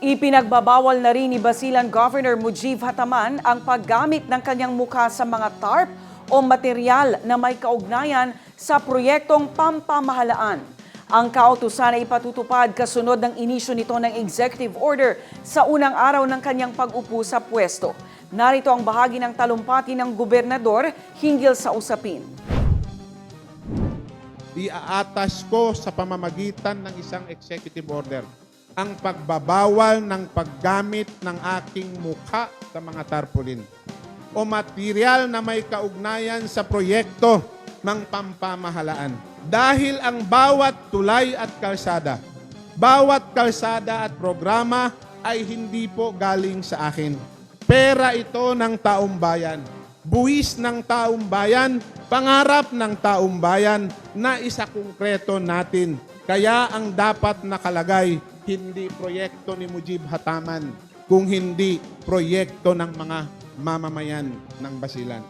Ipinagbabawal na rin ni Basilan Governor Mujib Hataman ang paggamit ng kanyang mukha sa mga tarp o material na may kaugnayan sa proyektong pampamahalaan. Ang kautusan ay ipatutupad kasunod ng inisyo nito ng executive order sa unang araw ng kanyang pag-upo sa pwesto. Narito ang bahagi ng talumpati ng gobernador hinggil sa usapin. Iaatas ko sa pamamagitan ng isang executive order ang pagbabawal ng paggamit ng aking mukha sa mga tarpaulin o material na may kaugnayan sa proyekto ng pampamahalaan. Dahil ang bawat tulay at kalsada at programa ay hindi po galing sa akin. Pera ito ng taong bayan. Buwis ng taong bayan, pangarap ng taong bayan na isakongkreto natin. Kaya ang dapat nakalagay, hindi proyekto ni Mujib Hataman, kung hindi proyekto ng mga mamamayan ng Basilan.